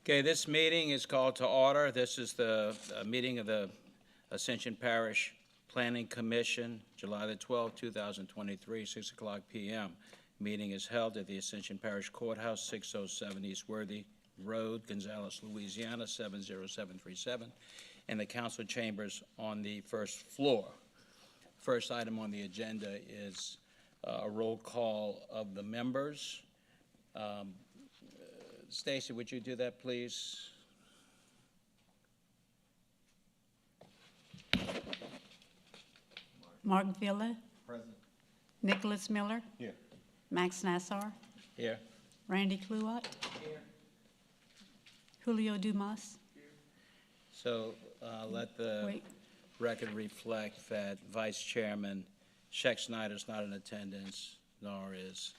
Okay, this meeting is called to order. This is the meeting of the Ascension Parish Planning Commission, July the 12th, 2023, 6 o'clock p.m. Meeting is held at the Ascension Parish Courthouse, 607 East Worthy Road, Gonzales, Louisiana, 70737, in the council chambers on the first floor. First item on the agenda is a roll call of the members. Stacy, would you do that, please? Mark Villa. Present. Nicholas Miller. Here. Max Nassar. Here. Randy Kluwat. Here. Julio Dumas. So let the Wait. record reflect that Vice Chairman Sheck Snyder is not in attendance, nor is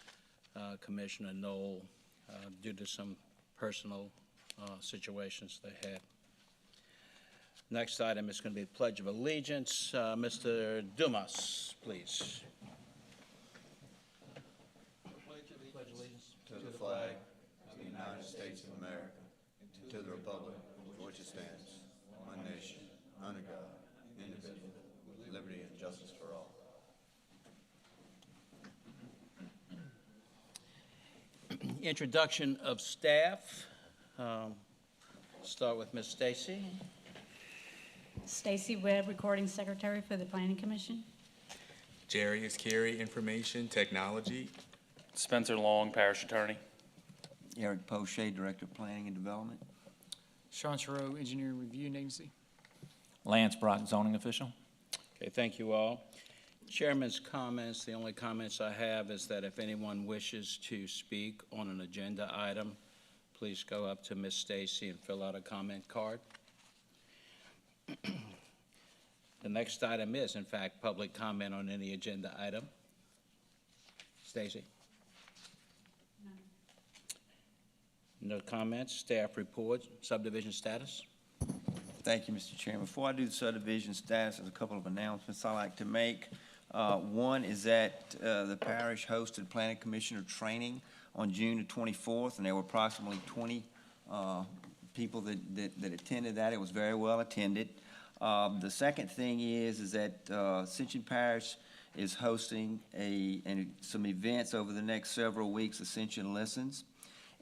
Commissioner Knoll, due to some personal situations they had. Next item is going to be the Pledge of Allegiance. Mr. Dumas, please. Pledge allegiance to the flag of the United States of America and to the republic for which it stands, one nation, under God, indivisible, with liberty and justice for all. Introduction of staff. Start with Ms. Stacy. Stacy Webb, Recording Secretary for the Planning Commission. Jerry is Carey, Information Technology. Spencer Long, Parish Attorney. Eric Poche, Director of Planning and Development. Sean Chereau, Engineering Review Agency. Lance Brock, zoning official. Okay, thank you all. Chairman's comments, the only comments I have is that if anyone wishes to speak on an agenda item, please go up to Ms. Stacy and fill out a comment card. The next item is, in fact, public comment on any agenda item. Stacy? No comments. Staff report, subdivision status. Thank you, Mr. Chairman. Before I do the subdivision status, there's a couple of announcements I'd like to make. One is that the parish hosted planning commissioner training on June the 24th, and there were approximately 20 people that attended that. It was very well attended. The second thing is that Ascension Parish is hosting some events over the next several weeks, Ascension Listens.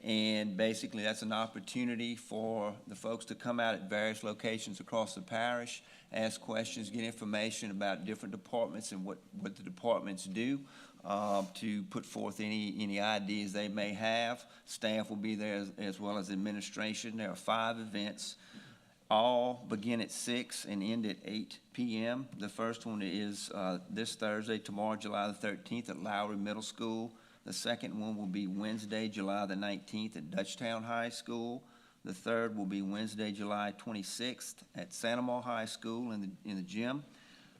And basically, that's an opportunity for the folks to come out at various locations across the parish, ask questions, get information about different departments and what the departments do, to put forth any ideas they may have. Staff will be there as well as administration. There are 5 events. All begin at 6 and end at 8 p.m. The first one is this Thursday, tomorrow, July the 13th at Lowry Middle School. The second one will be Wednesday, July the 19th at Dutchtown High School. The third will be Wednesday, July 26th at Santa Maria High School in the gym.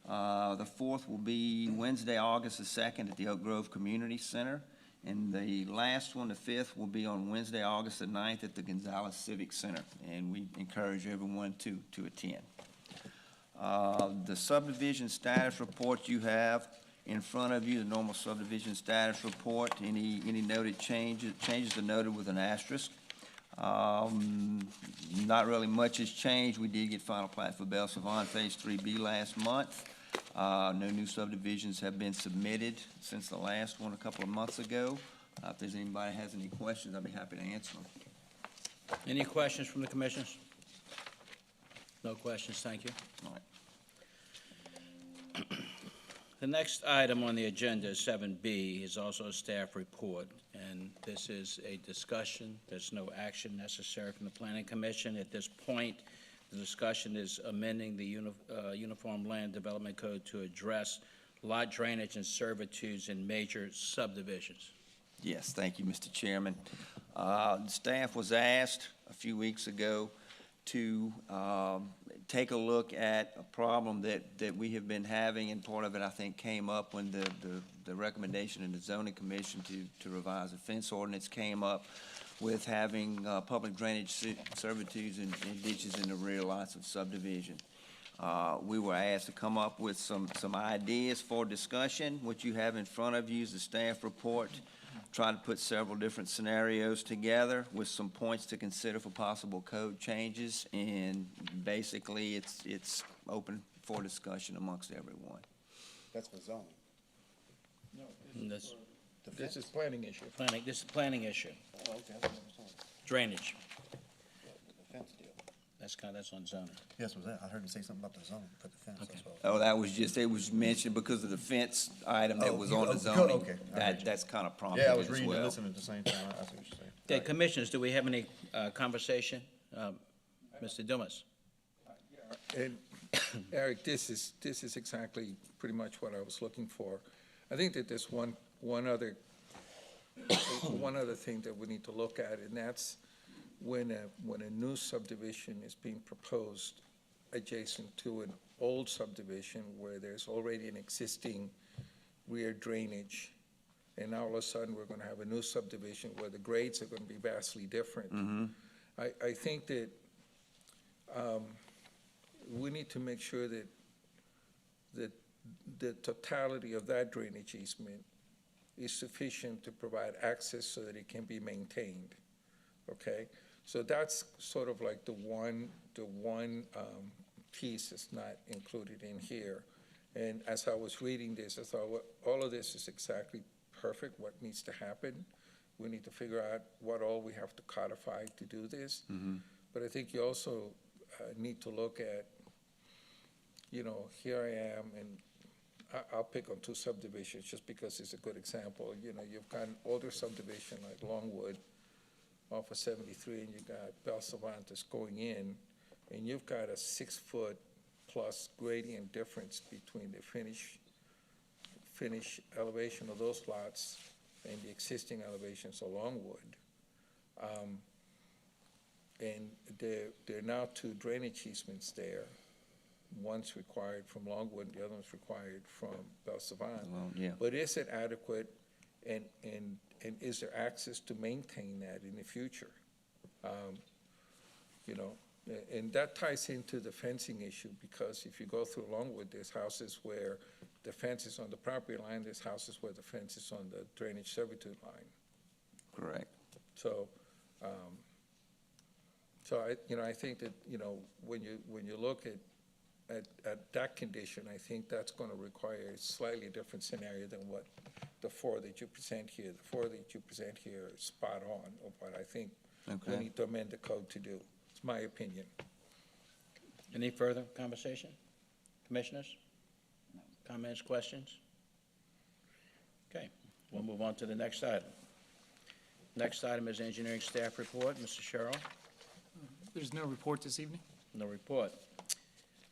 The fourth will be Wednesday, August the 2nd at the Oak Grove Community Center. And the last one, the fifth, will be on Wednesday, August the 9th at the Gonzales Civic Center. And we encourage everyone to attend. The subdivision status report you have in front of you, the normal subdivision status report. Any noted changes are noted with an asterisk. Not really much has changed. We did get final plat for Belle Phase 3B last month. No new subdivisions have been submitted since the last one a couple of months ago. If there's anybody has any questions, I'd be happy to answer them. Any questions from the commissioners? No questions, thank you. All right. The next item on the agenda is 7B, is also a staff report, and this is a discussion. There's no action necessary from the Planning Commission. At this point, the discussion is amending the Uniform Land Development Code to address lot drainage and servitudes in major subdivisions. Yes, thank you, Mr. Chairman. The staff was asked a few weeks ago to take a look at a problem that we have been having, and part of it, I think, came up when the recommendation in the zoning commission to revise the fence ordinance came up with having public drainage servitudes and ditches in the rear lots of subdivision. We were asked to come up with some ideas for discussion. What you have in front of you is the staff report. tried to put several different scenarios together with some points to consider for possible code changes, and basically, it's open for discussion amongst everyone. That's for zoning. And this, This is planning issue. this is a planning issue, Oh, okay, that's what I'm saying. drainage. The fence deal. That's on zoning. Yes, was that? I heard you say something about the zoning, put the fence, that's all. Oh, that was just, it was mentioned because of the fence item that Oh, was you- on oh, the good, zoning. okay, I heard you. That's kind of prompted Yeah, I it was as reading and well. listening at the same time, I see what you're saying. Okay, commissioners, do we have any conversation? Mr. Dumas? And Eric, this is exactly pretty much what I was looking for. I think that there's one other thing that we need to look at, and that's when a new subdivision is being proposed adjacent to an old subdivision where there's already an existing rear drainage, and now all of a sudden, we're gonna have a new subdivision where the grades are gonna be vastly different. I think that we need to make sure that the totality of that drainage easement is sufficient to provide access so that it can be maintained, okay? So that's sort of like the one piece that's not included in here. And as I was reading this, I thought, well, all of this is exactly perfect, what needs to happen. We need to figure out what all we have to codify to do this. But I think you also need to look at, here I am, and I'll pick on two subdivisions just because it's a good example. You've got an older subdivision like Longwood off of 73, and you got Belle Cervantes going in, and you've got a 6-foot plus gradient difference between the finish elevation of those lots and the existing elevations of Longwood. And there are now two drainage easements there. One's required from Longwood, the other one's required from Belle Savant. Well, yeah. But is it adequate, and is there access to maintain that in the future? And that ties into the fencing issue, because if you go through Longwood, there's houses where the fence is on the property line, there's houses where the fence is on the drainage servitude line. Correct. So, I think that, when you look at that condition, I think that's gonna require a slightly different scenario than what the four that you present here. The four that you present here is spot on of what I think we Okay. need to amend the code to do. It's my opinion. Any further conversation? Commissioners? Comments, questions? Okay, we'll move on to the next item. Next item is engineering staff report. Mr. Sherrill, There's no report this evening? no report.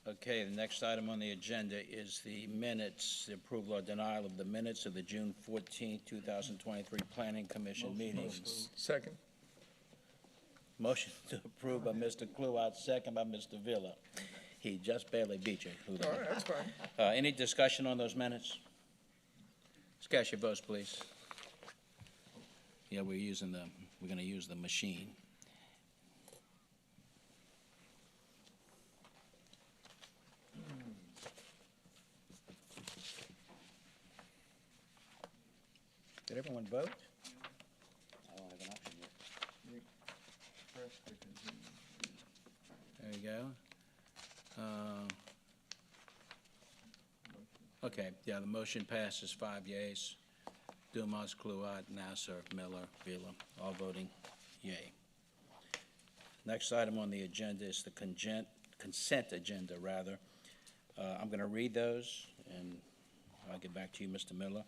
Okay, the next item on the agenda is the minutes, the approval or denial of the minutes of the June 14, 2023 Planning Commission meetings. Second? Motion to approve by Mr. Kluwat, second by Mr. Villa. He just barely beat you. All right, that's fine. Any discussion on those minutes? Let's cast your votes, please. Yeah, we're gonna use the machine. Did everyone vote? I don't have an option yet. There you go. Okay, yeah, the motion passes 5 yeas. Dumas, Kluwat, Nasser, Miller, Vila, all voting yea. Next item on the agenda is the consent agenda, rather. I'm going to read those, and I'll get back to you, Mr. Miller.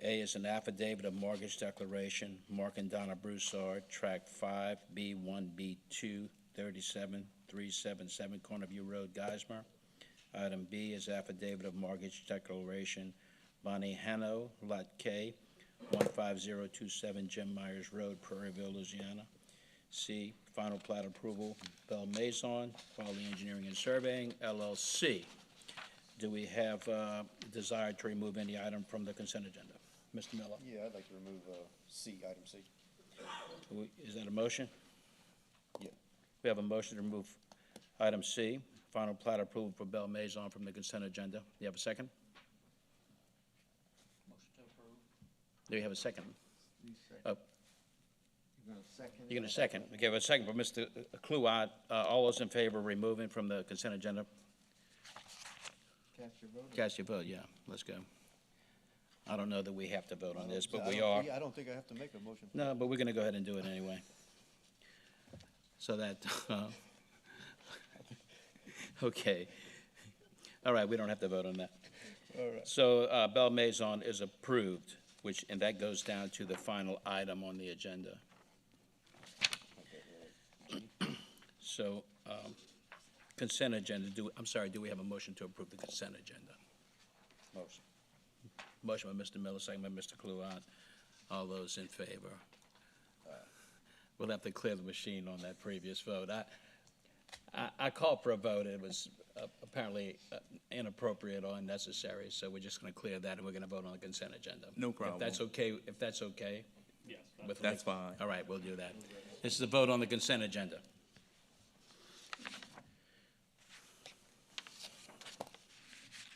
A is an affidavit of mortgage declaration, Mark and Donna Broussard, Tract 5, B1B2, 37377 Cornerview Road, Geismar. Item B is affidavit of mortgage declaration, Bonnie Hanno, Lot K, 15027 Jim Myers Road, Prairieville, Louisiana. C, final plat approval, Belle Maison, Quality Engineering and Surveying, LLC. Do we have a desire to remove any item from the consent agenda? Mr. Miller, Yeah, I'd like to remove C, item C. is that a motion? Yeah. We have a motion to remove item C, final plat approval for Belle Maison from the consent agenda. Do you have a second? Motion to approve. Do you have a second? You're going to second. Okay, well, second for Mr. Kluwat. All those in favor of removing from the consent agenda? Cast your vote, yeah. Let's go. I don't know that we have to vote on this, but we are. I don't think I have to make a motion. No, but we're going to go ahead and do it anyway. So that, okay. All right, we don't have to vote on that. All right. So Belle Maison is approved, and that goes down to the final item on the agenda. So consent agenda, do we have a motion to approve the consent agenda? Motion. Motion by Mr. Miller, second by Mr. Kluwat. All those in favor? We'll have to clear the machine on that previous vote. I called for a vote. It was apparently inappropriate or unnecessary, so we're just going to clear that, and we're going to vote on the consent agenda. No problem. If that's okay? Yes. That's fine. All right, we'll do that. This is a vote on the consent agenda.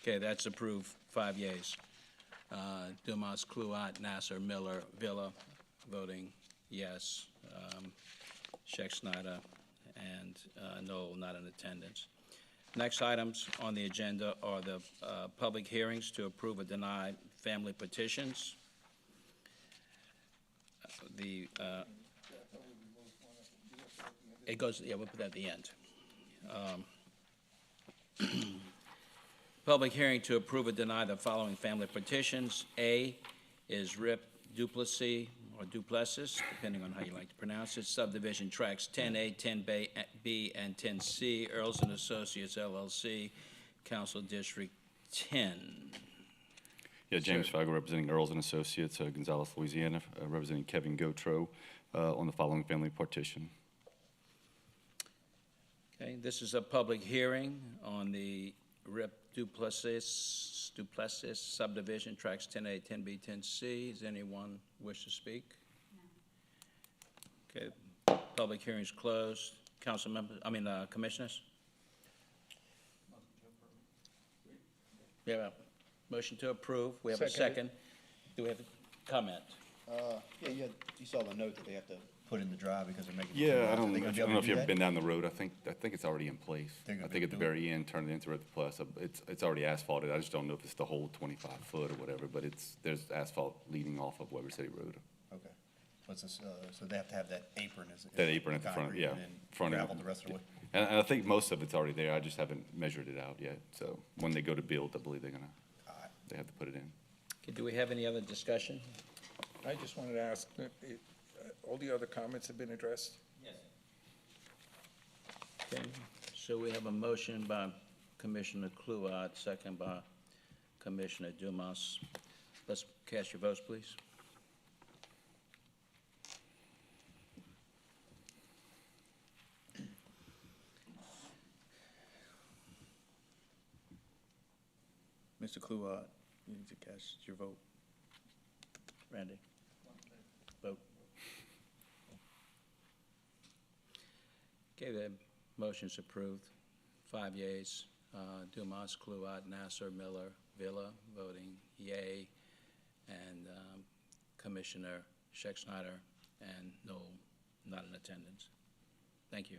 Okay, that's approved, 5 yeas. Dumas, Kluwat, Nasser, Miller, Villa, voting yes. Scheck, Snyder, and Knoll not in attendance. Next items on the agenda are the public hearings to approve or deny family petitions. It goes, yeah, we'll put that at the end. Public hearing to approve or deny the following family petitions. A is Rip Duplessis, or Duplessis, depending on how you like to pronounce it, subdivision tracts 10A, 10B, and 10C, Earls and Associates LLC, Council District 10. Yeah, James Fago representing Earls and Associates, Gonzales, Louisiana, representing Kevin Gautreaux on the following family partition. Okay, this is a public hearing on the Rip Duplessis subdivision, tracts 10A, 10B, 10C. Does anyone wish to speak? No. Okay, public hearing's closed. Council members, commissioners? We have a motion to approve. We have a second. Do we have a comment? Yeah, you saw the note that they have to put in the drive because they're making. Yeah, I Are don't they gonna be able know to if do you've that? been down the road. I think it's already in place. They're gonna I be think at the able to do very end, turn it into Red Plus. It's already asphalted. I just don't know if it's the whole 25 foot or whatever, but there's asphalt leading off of Weber City Road. Okay. What's this, so they have to have that apron as. That apron at the front, concrete yeah, and then front end. gravel the rest of the way. And I think most of it's already there. I just haven't measured it out yet. So when they go to build, I believe they have to put it in. Okay, do we have any other discussion? I just wanted to ask, all the other comments have been addressed? Okay, so we have a motion by Commissioner Kluwat, second by Commissioner Dumas. Let's cast your votes, please. Mr. Kluwat, you need to cast your vote. Randy? Vote. Okay, the motion's approved. 5 yeas. Dumas, Kluwat, Nasser, Miller, Villa, voting yea, and Commissioner Scheck, Snyder, and Knoll not in attendance. Thank you.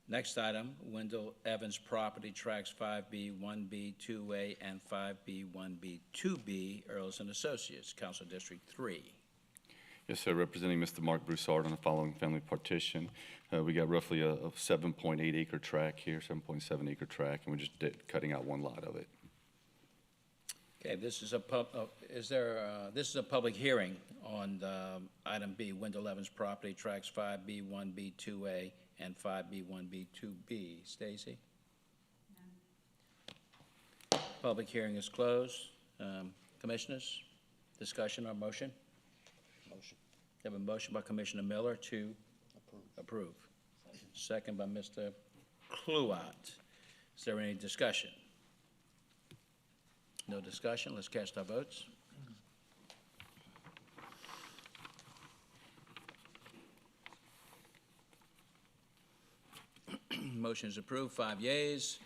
Next item, Wendell Evans Property, Tracts 5B, 1B, 2A, and 5B, 1B, 2B, Earls and Associates, Council District 3. Yes, sir. Representing Mr. Mark Broussard on the following family partition. We got roughly a 7.8 acre tract here, 7.7 acre tract, and we're just cutting out one lot of it. Okay, this is a public hearing on item B, Wendell Evans Property, Tracts 5B, 1B, 2A, and 5B, 1B, 2B. Stacy? No. Public hearing is closed. Commissioners, discussion or motion? Motion. We have a motion by Commissioner Miller to approve. Second by Mr. Kluwat. Is there any discussion? No discussion. Let's cast our votes. Motion is approved. 5 yeas.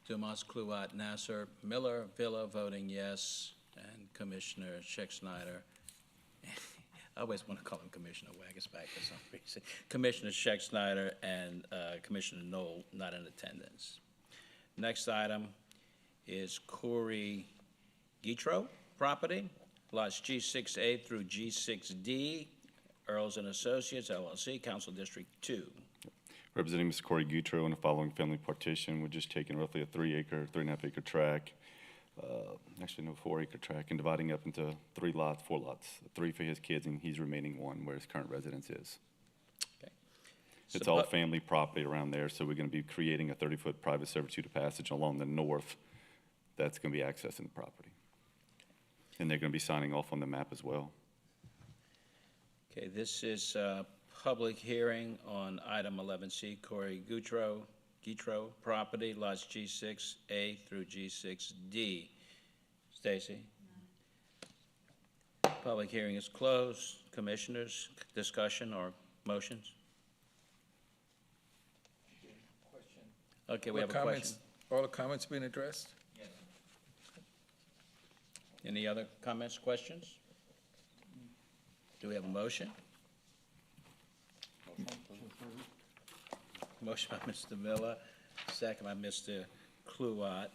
Dumas, Kluwat, Nasser, Miller, Villa voting yes, and Commissioner Scheck, Snyder. I always want to call him Commissioner Waggisback for some reason. Commissioner Scheck Snyder and Commissioner Knoll not in attendance. Next item is Corey Guitro property, lots G6A through G6D, Earls and Associates LLC, Council District 2. Representing Mr. Corey Gutro in the following family partition, we're just taking roughly a 3.5 acre tract, actually no 4 acre tract, and dividing up into 4 lots, 3 for his kids, and he's remaining 1 where his current residence is. Okay. It's So, all but- family property around there, so we're gonna be creating a 30-foot private servitude of passage along the north that's gonna be accessing the property. And they're gonna be signing off on the map as well. Okay, this is a public hearing on item 11C, Corey Guitro property, lots G6A through G6D. Stacy? Public hearing is closed. Commissioners, discussion or motions? Okay, we have a question. All the comments been addressed? Any other comments, questions? Do we have a motion? Motion by Mr. Miller, second by Mr. Kluwat.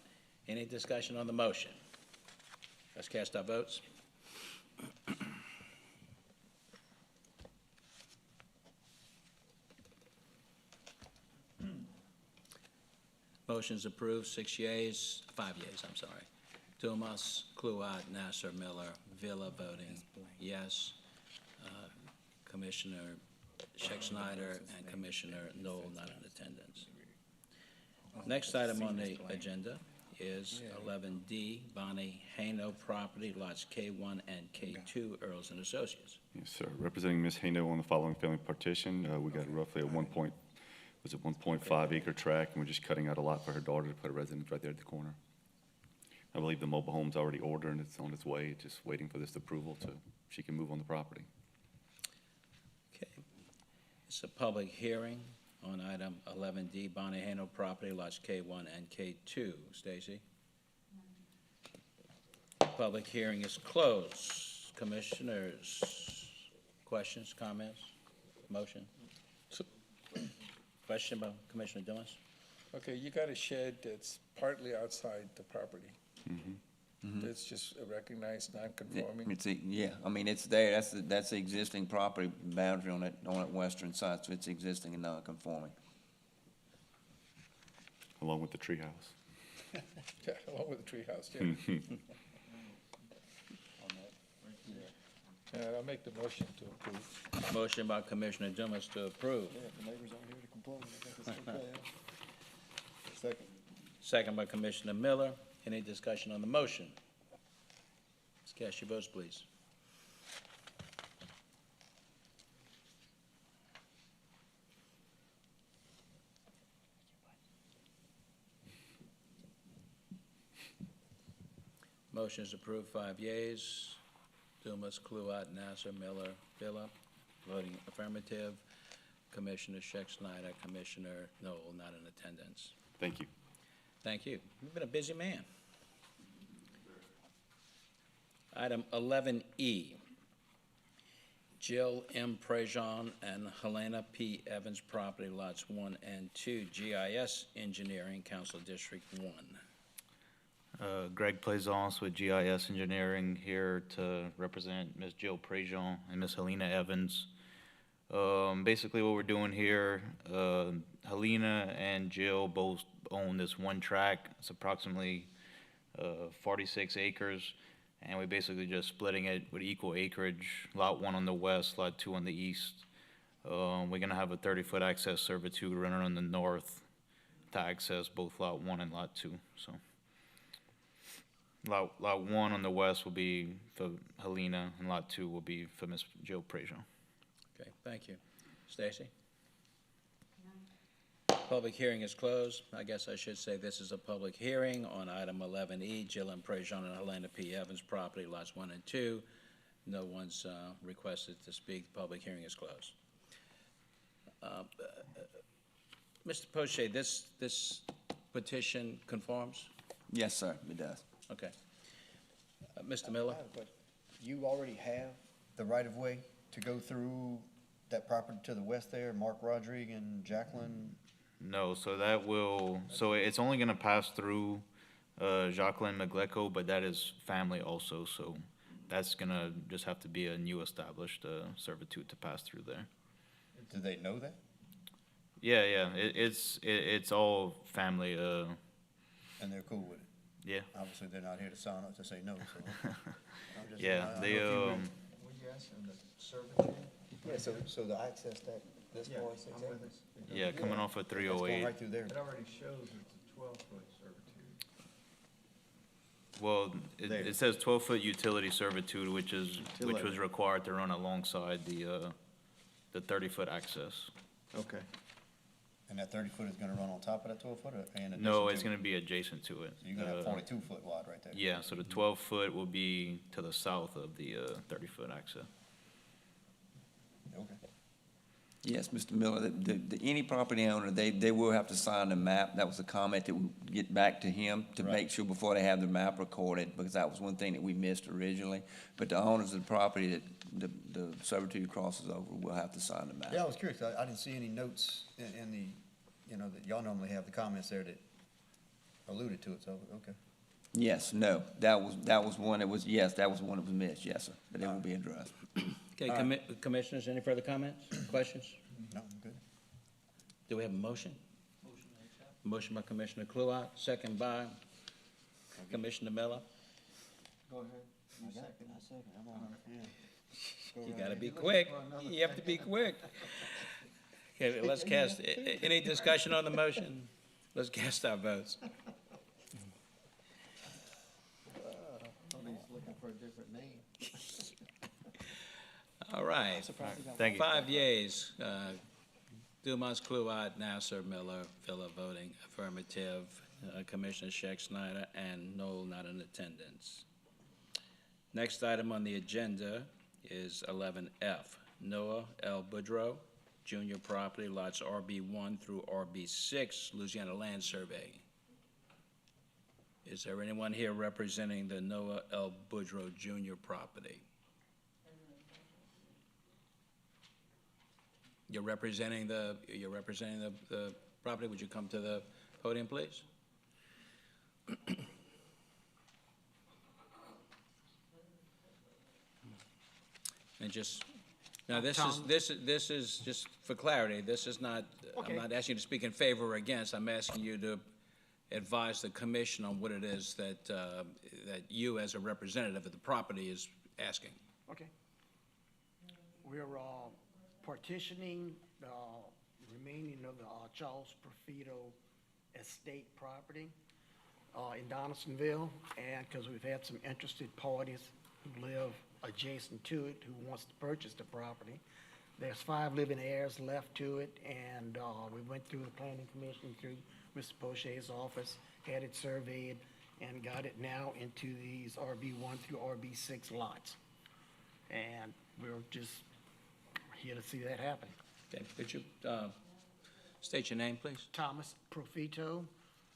Any discussion on the motion? Let's cast our votes. Motion's approved, 6 yeas, 5 yeas, I'm sorry. Dumas, Kluwat, Nasser, Miller, Villa voting yes. Commissioner Scheck Snyder and Commissioner Knoll not in attendance. Next item on the agenda is 11D, Bonnie Hano property, lots K1 and K2, Earls and Associates. Yes, sir. Representing Ms. Hano on the following family partition, we got roughly a 1.5 acre tract, and we're just cutting out a lot for her daughter to put a residence right there at the corner. I believe the mobile home's already ordered and it's on its way, just waiting for this approval so she can move on the property. Okay. It's a public hearing on item 11D, Bonnie Hano property, lots K1 and K2. Stacy? Public hearing is closed. Commissioners, questions, comments, motion? Question by Commissioner Dumas? Okay, you got a shed that's partly outside the property. It's just a recognized non-conforming. Yeah, I mean, it's there, that's the existing property boundary on that western side, so it's existing and non-conforming. Along with the treehouse. Yeah, along with the treehouse, yeah. I'll make the motion to approve. Motion by Commissioner Dumas to approve. Yeah, if the neighbors aren't here to complain, I think it's okay. Second. Second by Commissioner Miller. Any discussion on the motion? Let's cast your votes, please. Motion is approved, 5 yeas. Dumas, Kluwat, Nasser, Miller, Villa, voting affirmative. Commissioner Scheck Snyder, Commissioner Knoll, not in attendance. Thank you. Thank you. You've been a busy man. Item 11E, Jill M. Prejean and Helena P. Evans property, lots 1 and 2, GIS Engineering, Council District 1. Greg Plaisance with GIS Engineering here to represent Ms. Jill Prejean and Ms. Helena Evans. Basically what we're doing here, Helena and Jill both own this one tract. It's approximately 46 acres, and we're basically just splitting it with equal acreage, lot 1 on the west, lot 2 on the east. We're gonna have a 30-foot access servitude running on the north to access both lot 1 and lot 2, so. Lot 1 on the west will be for Helena, and lot 2 will be for Ms. Jill Prejean. Okay, thank you. Stacy? Public hearing is closed. I guess I should say this is a public hearing on item 11E, Jill M. Prejean and Helena P. Evans property, lots 1 and 2. No one's requested to speak. The public hearing is closed. Mr. Poche, this petition conforms? Yes, sir, it does. Okay. Mr. Miller? But you already have the right-of-way to go through that property to the west there, Mark Rodrigue and Jacqueline? No, so that will, so it's only gonna pass through, Jacqueline McGlecko, but that is family also, so that's gonna just have to be a new established, servitude to pass through there. Do they know that? Yeah, it's all family, And they're cool with it? yeah, Obviously, they're not here to sign up to say no, so. I'm just- yeah, I they, know if you read- um, Were you asking the servitude? Yeah, so the access that, this part, 6 acres? yeah, coming off of It's going 308. right through there. already shows it's a 12-foot servitude. Well, There. it says 12-foot utility servitude, which was Utility. required to run alongside the 30-foot access. Okay. And that 30-foot is gonna run on top of that 12-foot, or in addition No, it's to? gonna be adjacent to it. So you're gonna have 42-foot wide right there? Yeah, so the 12-foot will be to the south of the 30-foot access. Okay. Yes, Mr. Miller, any property owner, they will have to sign the map. That was a comment that we get back to him to make sure before they have the map recorded, because that was one thing that we missed originally. But the owners of the property that the servitude crosses over will have to sign the map. Yeah, I was curious, I didn't see any notes in the, you know, that y'all normally have the comments there that alluded to it, so, okay. Yes, no, that was one that was, yes, that was one that was missed, yes, sir, but it will be addressed. Okay, commissioners, any further comments, questions? No, I'm good. Do we have a motion? Motion by Commissioner Kluot, second by Commissioner Miller. Go ahead. I second, I'm on it, You gotta be quick. You have to be quick. Okay, let's cast, any discussion on the motion? Let's cast our votes. Somebody's looking for a different name. All right. Thank you. 5 yeas, Dumas, Kluot, Nasser, Miller, Villa voting affirmative, Commissioner Scheck Snyder, and Noel not in attendance. Next item on the agenda is 11F, Noah L. Boudreau, Junior Property, lots RB1 through RB6, Louisiana Land Survey. Is there anyone here representing the Noah L. Boudreau Junior property? You're representing the property. Would you come to the podium, please? And just, now, this is, just for clarity, this is not, I'm not asking you to speak in favor or against, I'm asking you to advise the commission on what it is that, that you, as a representative of the property, is asking. Okay. We're partitioning the remaining of the Charles Profito estate property in Donaldsonville, and because we've had some interested parties who live adjacent to it who wants to purchase the property. There's 5 living heirs left to it, and we went through the planning commission, through Mr. Pochet's office, had it surveyed, and got it now into these RB1 through RB6 lots. And we're just here to see that happen. Okay, could you state your name, please? Thomas Profito.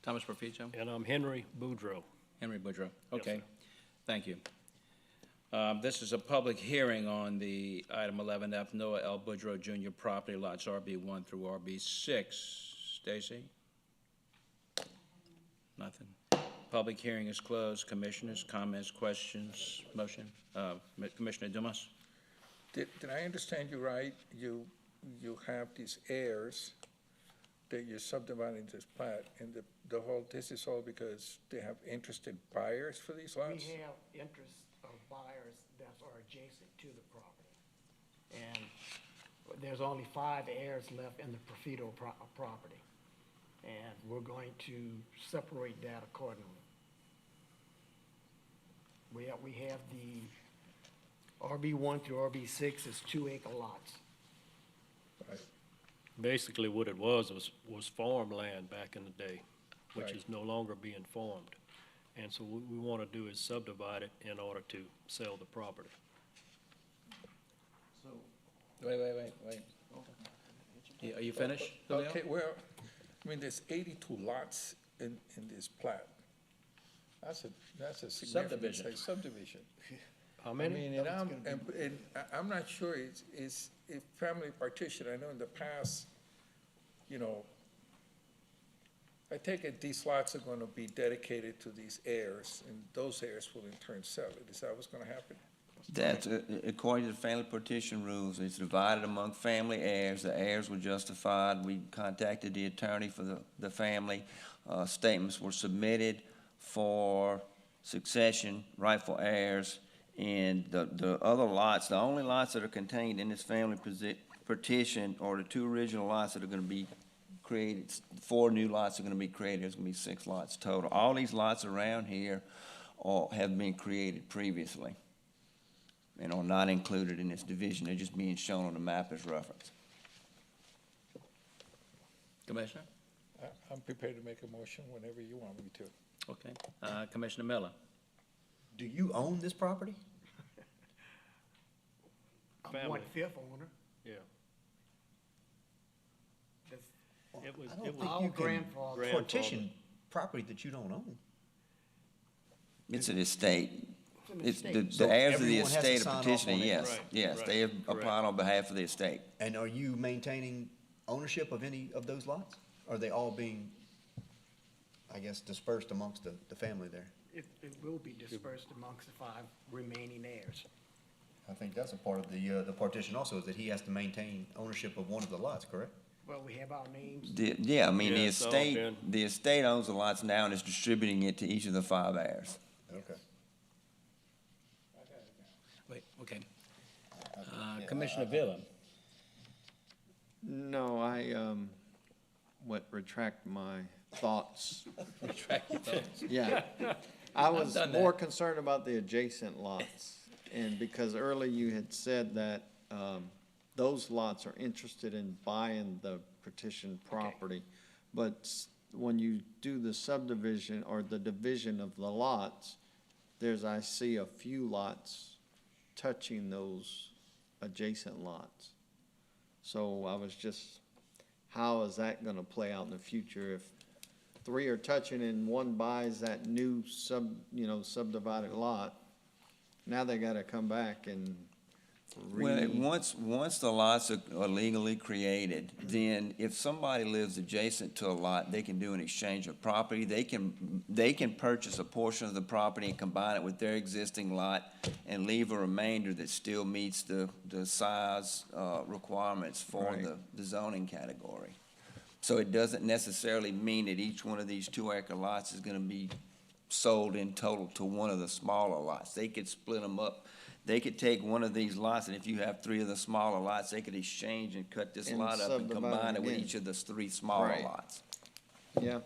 Thomas Profito? And I'm Henry Boudreau. Henry Boudreau, Yes, okay. sir. Thank you. This is a public hearing on the item 11F, Noah L. Boudreau Jr. property lots RB1 through RB6. Stacy? Nothing. Public hearing is closed. Commissioners, comments, questions, motion? Commissioner Dumas? Did I understand you right? You have these heirs that you're subdividing this plat, and this is all because they have interested buyers for these lots? We have interest of buyers that are adjacent to the property. And there's only 5 heirs left in the Profito property. And we're going to separate that accordingly. We have the RB1 through RB6 is 2-acre lots. Basically, what it was farmland back in the day, which Right. is no longer being farmed. And so what we want to do is subdivide it in order to sell the property. Wait. Are you finished, Julio? Okay, well, I mean, there's 82 lots in this plat. That's a significant Subdivision. size subdivision. How I many? mean, I'm not sure it's if family partition, I know in the past, you know, I take it these lots are gonna be dedicated to these heirs, and those heirs will in turn sell it. Is that what's gonna happen? That's, according to the family partition rules, it's divided among family heirs. The heirs were justified. We contacted the attorney for the family. Statements were submitted for succession, rightful heirs, and the other lots, the only lots that are contained in this family partition are the two original lots that are gonna be created. 4 new lots are gonna be created. There's gonna be 6 lots total. All these lots around here have been created previously and are not included in this division. They're just being shown on the map as reference. Commissioner? I'm prepared to make a motion whenever you want me to. Okay. Commissioner Miller? Do you own this property? I'm Family. 1/5 owner. Yeah. That's It was, I don't it think was. all you can grandfather. partition property that you don't own. It's an estate. an It's, estate. So the heirs of the everyone has to estate sign are off petitioner, on it? yes, Right, yes. right, They have correct. applied on behalf of the estate. And are you maintaining ownership of any of those lots? Are they all being, I guess, dispersed amongst the family there? It will be dispersed amongst the 5 remaining heirs. I think that's a part of the partition also, is that he has to maintain ownership of one of the lots, correct? Well, we have our names. Yeah, I mean, the Yeah, it's all estate, been- the estate owns the lots now and is distributing it to each of the 5 heirs. Okay. Wait, okay. Commissioner Villa? No, I retract my thoughts. Retract your votes. Yeah. I was done more that. concerned about the adjacent lots. And because earlier you had said that those lots are interested in buying the partition property. But when you do the subdivision or the division of the lots, I see a few lots touching those adjacent lots. So I was just, how is that gonna play out in the future if 3 are touching and 1 buys that new subdivided lot? Now they gotta come back and Well, once the lots are legally created, then if somebody lives adjacent to a lot, they can do an exchange of property. They can purchase a portion of the property and combine it with their existing lot and leave a remainder that still meets the size requirements for Right. the zoning category. So it doesn't necessarily mean that each one of these 2-acre lots is gonna be sold in total to one of the smaller lots. They could split them up. They could take one of these lots, and if you have 3 of the smaller lots, they could exchange and cut this And lot up and subdivide combine it it with again. each of the 3 smaller Right. lots. Yeah,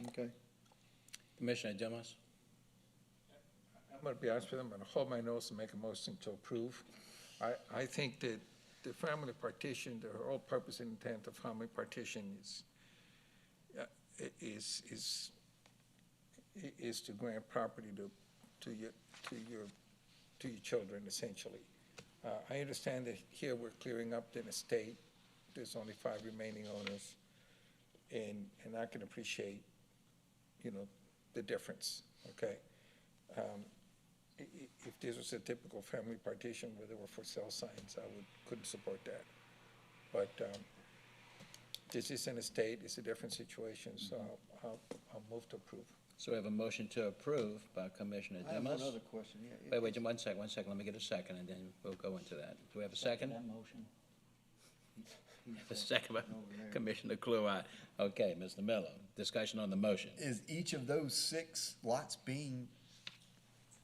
okay. Commissioner Dumas? I'm gonna be honest with them, I'm gonna hold my nose and make a motion to approve. I think that the family partition, the whole purpose and intent of family partition is to grant property to your children, essentially. I understand that here we're clearing up an estate. There's only 5 remaining owners. And I can appreciate, the difference, okay? If this was a typical family partition where there were for sale signs, couldn't support that. But this is an estate, it's a different situation, so I'll move to approve. So we have a motion to approve by Commissioner I have Dumas. one other question, Wait, just one second, let me get a second, and then we'll go into that. Do we have a second? A second by Commissioner Kluwat. Okay, Mr. Miller, discussion on the motion. Is each of those 6 lots being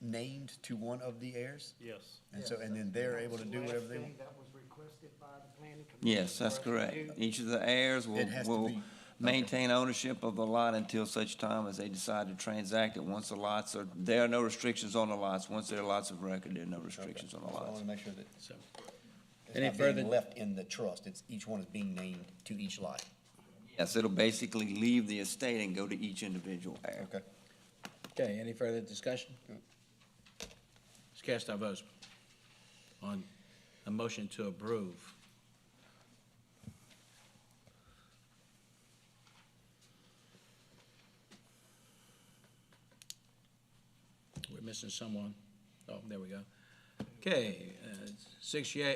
named to one of the heirs? Yes. And so, and then they're able to do whatever they want? That was requested by the planning commission. Yes, that's for us to correct. do. Each of the heirs It has to will be- maintain ownership of the lot until such time as they decide to transact it. Once the lots there are no restrictions on the lots. Once there are lots of record, there are no restrictions on the So I lots. want to make sure that So, it's Any not being further- left in the trust. It's, each one is being named to each lot. Yes, it'll basically leave the estate and go to each individual heir. Okay. Okay, any further discussion? Let's cast our votes on a motion to approve. We're missing someone. Oh, there we go. Okay,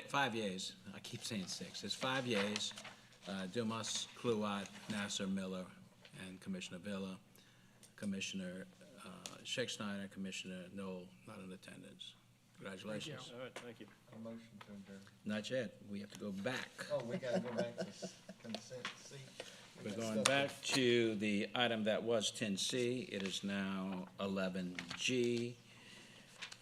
5 yeas. I keep saying 6. It's 5 yeas. Dumas, Kluwat, Nasser, Miller, and Commissioner Villa. Commissioner Sheikh Snyder, Commissioner Knoll, not in attendance. Congratulations. All right, thank you. A motion to adjourn. Not yet. We have to go back. Oh, we gotta go back to consent C. We're going back to the item that was 10C. It is now 11G.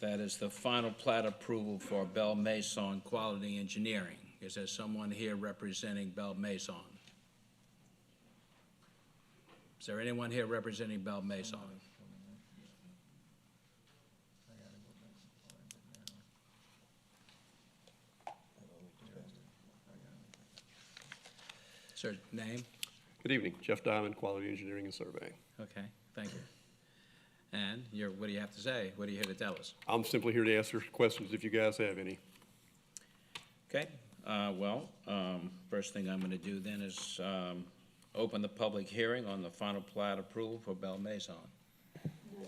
That is the final plat approval for Belle Maison Quality Engineering. Is there someone here representing Belle Maison? Is there anyone here representing Belle Maison? Sir, name? Good evening, Jeff Diamond, Quality Engineering and Surveying. Okay, thank you. And what do you have to say? What are you here to tell us? I'm simply here to answer questions if you guys have any. Okay, first thing I'm gonna do then is open the public hearing on the final plat approval for Belle Maison.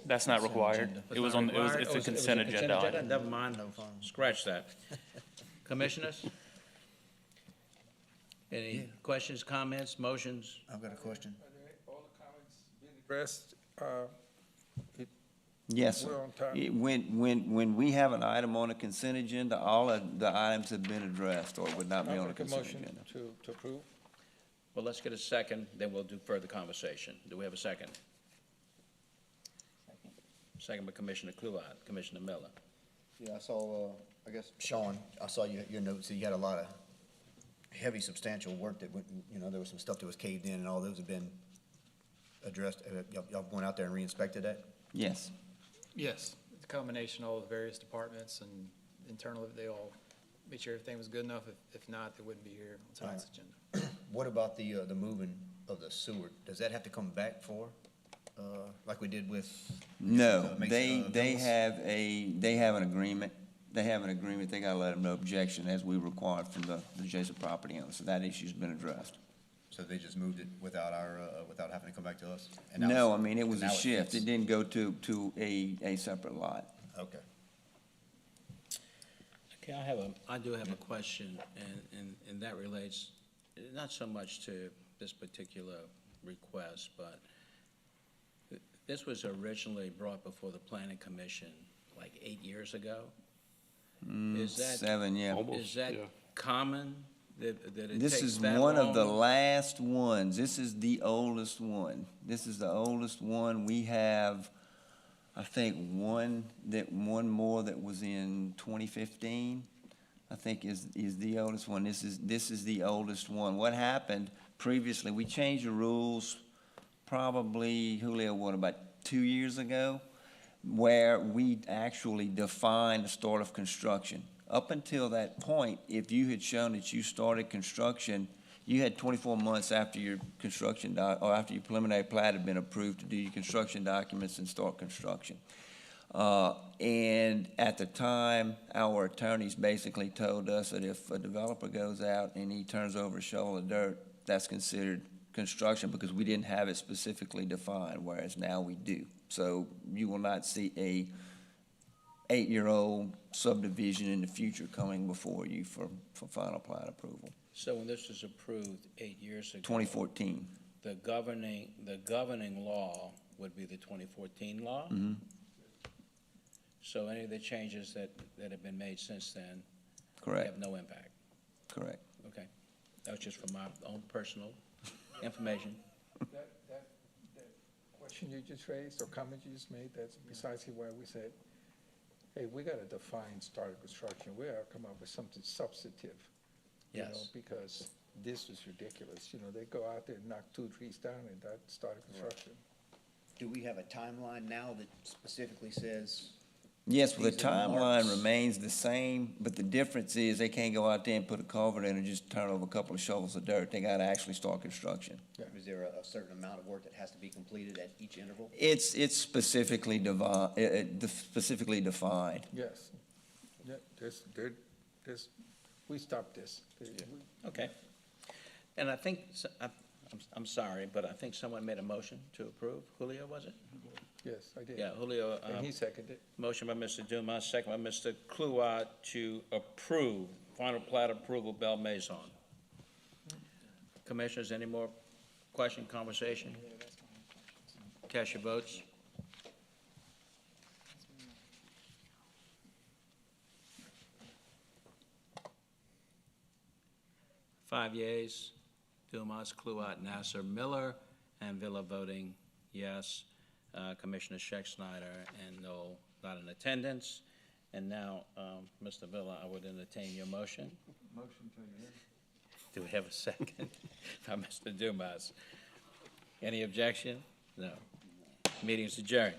That's not required. It was on, it's a consent agenda item. Never mind, scratch that. Commissioners? Any questions, comments, motions? I've got a question. All the comments been addressed, Yes, sir. We're on time. When we have an item on a consent agenda, all of the items have been addressed or would not be I'll on a make a consent motion agenda. to approve. Well, let's get a second, then we'll do further conversation. Do we have a second? Second by Commissioner Kluwat, Commissioner Miller. Yeah, I saw, I guess, Sean, I saw your notes, that you had a lot of heavy substantial work that went, there was some stuff that was caved in and all those have been addressed. Y'all went out there and re-inspected that? Yes. Yes, it's a combination of all the various departments and internally, they all made sure everything was good enough. If not, they wouldn't be here on tonight's agenda. What about the moving of the sewer? Does that have to come back for, like we did with? No, Mason, they Villas? have an agreement. They have an agreement. They gotta let them know objection as we required from the adjacent property owner. So that issue's been addressed. So they just moved it without without having to come back to us? And now No, I it's- mean, it was a now shift. fits. It didn't go to a separate lot. Okay. Okay, I do have a question, and that relates not so much to this particular request, but this was originally brought before the Planning Commission like 8 years ago. Is that, 7, yeah. is that yeah. common, that it This takes is that one of the long? last ones. This is the oldest one. This is the oldest one. We have, I think, one more that was in 2015, I think is the oldest one. This is the oldest one. What happened previously, we changed the rules probably, Julio, about 2 years ago, where we actually defined the start of construction. Up until that point, if you had shown that you started construction, you had 24 months after your construction or after your preliminary plat had been approved to do your construction documents and start construction. And at the time, our attorneys basically told us that if a developer goes out and he turns over a shovel of dirt, that's considered construction because we didn't have it specifically defined, whereas now we do. So you will not see a 8-year-old subdivision in the future coming before you for final plat approval. So when this was approved 8 years ago. 2014. The governing law would be the 2014 law? Mm-hmm. So any of the changes that have been made since then? Correct. Have no impact? Correct. Okay. That was just for my own personal information. That question you just raised or comment you just made, that's precisely why we said, hey, we gotta define start of construction. We gotta come up with something substantive. you know, Yes. Because this was ridiculous. They go out there and knock 2 trees down and that started construction. Do we have a timeline now that specifically says? Yes, well, the These are timeline marks. remains the same, but the difference is they can't go out there and put a culvert in and just turn over a couple of shovels of dirt. They gotta actually start construction. Is there a certain amount of work that has to be completed at each interval? It's specifically specifically defined. Yes. Yeah, we stopped this. Okay. And I think, I'm sorry, but I think someone made a motion to approve. Julio, was it? Yes, I did. Yeah, Julio, And he seconded. motion by Mr. Dumas, second by Mr. Kluat to approve, final plat approval, Belle Maison. Commissioners, any more question, conversation? Cast your votes. Five yeas, Dumas, Kluat, Nasser, Miller, and Villa voting yes. Commissioner Scheck-Snyder and Noel not in attendance. And now, Mr. Villa, I would entertain your motion. Motion to adjourn. Do we have a second? By Mr. Dumas. Any objection? No. Meeting is adjourned.